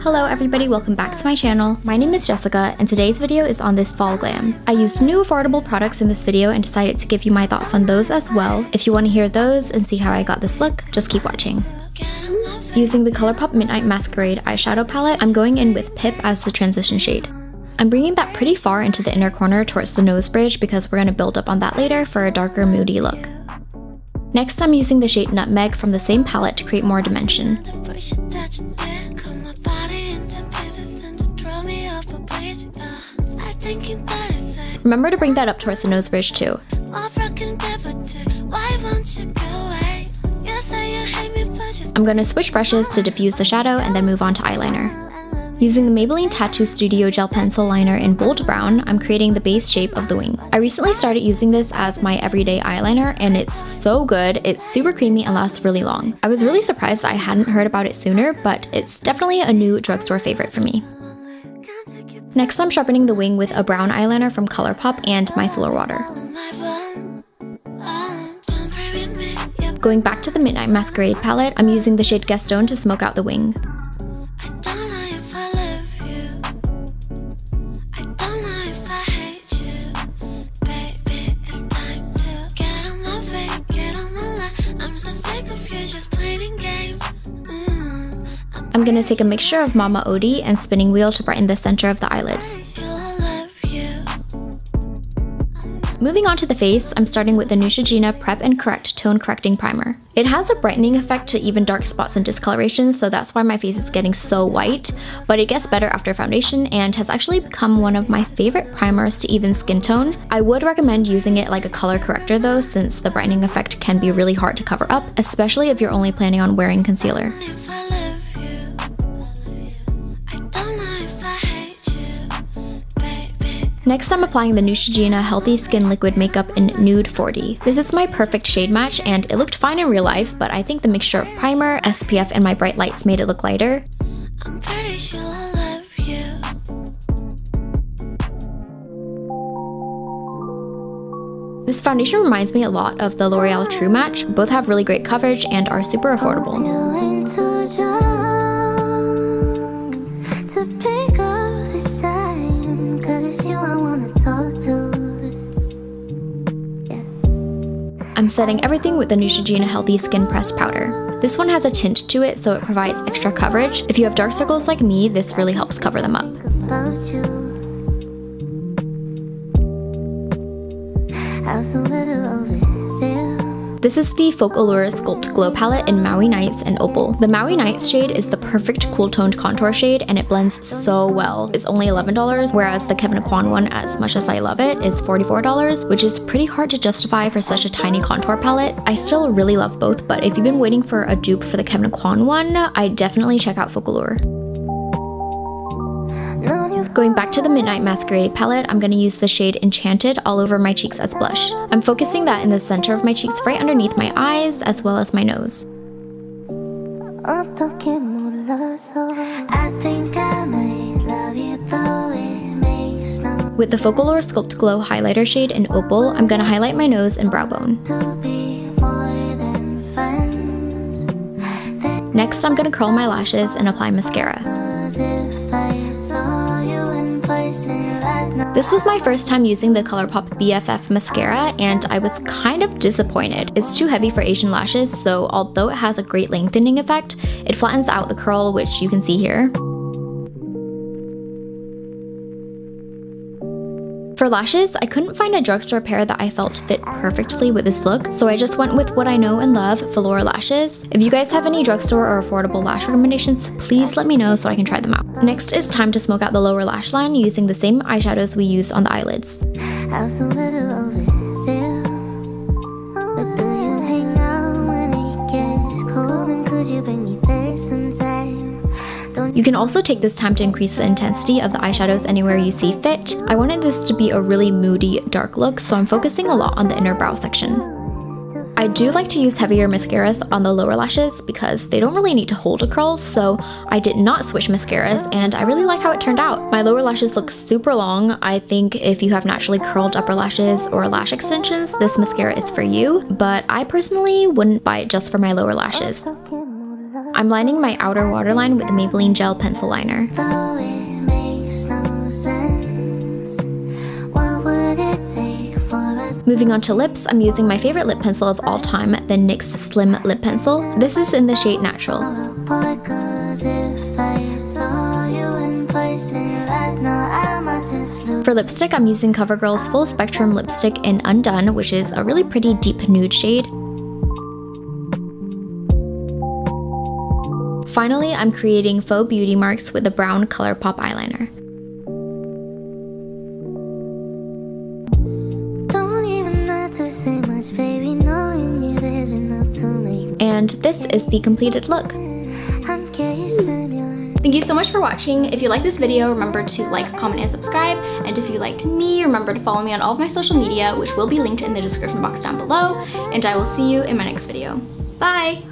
Hello everybody, welcome back to my channel. My name is Jessica and today's video is on this fall glam. I used new affordable products in this video and decided to give you my thoughts on those as well. If you want to hear those and see how I got this look, just keep watching. Using the ColourPop Midnight Masquerade eyeshadow palette, I'm going in with Pip as the transition shade. I'm bringing that pretty far into the inner corner towards the nose bridge because we're going to build up on that later for a darker moody look. Next, I'm using the shade Nutmeg from the same palette to create more dimension. Remember to bring that up towards the nose bridge too. I'm going to switch brushes to diffuse the shadow and then move on to eyeliner. Using the Maybelline Tattoo Studio Gel Pencil Liner in Bold Brown, I'm creating the base shape of the wing. I recently started using this as my everyday eyeliner and it's so good. It's super creamy and lasts really long. I was really surprised that I hadn't heard about it sooner, but it's definitely a new drugstore favorite for me. Next, I'm sharpening the wing with a brown eyeliner from ColourPop and Micellar Water. Going back to the Midnight Masquerade palette, I'm using the shade Gaston to smoke out the wing. I'm going to take a mixture of Mama Odie and Spinning Wheel to brighten the center of the eyelids. Moving on to the face, I'm starting with the Neutrogena Prep and Correct Tone Correcting Primer. It has a brightening effect to even dark spots and discoloration, so that's why my face is getting so white, but it gets better after foundation and has actually become one of my favorite primers to even skin tone. I would recommend using it like a color corrector though, since the brightening effect can be really hard to cover up, especially if you're only planning on wearing concealer. Next, I'm applying the Neutrogena Healthy Skin Liquid Makeup in Nude 40. This is my perfect shade match and it looked fine in real life, but I think the mixture of primer, SPF, and my bright lights made it look lighter. I'm pretty sure I love you. This foundation reminds me a lot of the L'Oreal True Match. Both have really great coverage and are super affordable. I'm setting everything with the Neutrogena Healthy Skin Pressed Powder. This one has a tint to it, so it provides extra coverage. If you have dark circles like me, this really helps cover them up. This is the Focallure Sculpt Glow Palette in Maui Nights and Opal. The Maui Nights shade is the perfect cool toned contour shade and it blends so well. It's only $11, whereas the Kevyn Aucoin one, as much as I love it, is $44, which is pretty hard to justify for such a tiny contour palette. I still really love both, but if you've been waiting for a dupe for the Kevyn Aucoin one, I'd definitely check out Focallure. Going back to the Midnight Masquerade palette, I'm going to use the shade Enchanted all over my cheeks as blush. I'm focusing that in the center of my cheeks right underneath my eyes as well as my nose. With the Focallure Sculpt Glow highlighter shade in Opal, I'm going to highlight my nose and brow bone. Next, I'm going to curl my lashes and apply mascara. This was my first time using the ColourPop BFF mascara and I was kind of disappointed. It's too heavy for Asian lashes, so although it has a great lengthening effect, it flattens out the curl, which you can see here. For lashes, I couldn't find a drugstore pair that I felt fit perfectly with this look, so I just went with what I know and love, Velour lashes. If you guys have any drugstore or affordable lash recommendations, please let me know so I can try them out. Next, it's time to smoke out the lower lash line using the same eyeshadows we used on the eyelids. You can also take this time to increase the intensity of the eyeshadows anywhere you see fit. I wanted this to be a really moody, dark look, so I'm focusing a lot on the inner brow section. I do like to use heavier mascaras on the lower lashes because they don't really need to hold a curl, so I did not switch mascaras and I really like how it turned out. My lower lashes look super long. I think if you have naturally curled upper lashes or lash extensions, this mascara is for you, but I personally wouldn't buy it just for my lower lashes. I'm lining my outer waterline with the Maybelline Gel Pencil Liner. Moving on to lips, I'm using my favorite lip pencil of all time, the NYX Slim Lip Pencil. This is in the shade Natural. For lipstick, I'm using CoverGirl's Full Spectrum Lipstick in Undone, which is a really pretty deep nude shade. Finally, I'm creating faux beauty marks with a brown ColourPop eyeliner. And this is the completed look. Thank you so much for watching. If you like this video, remember to like, comment, and subscribe. And if you liked me, remember to follow me on all of my social media, which will be linked in the description box down below. And I will see you in my next video. Bye!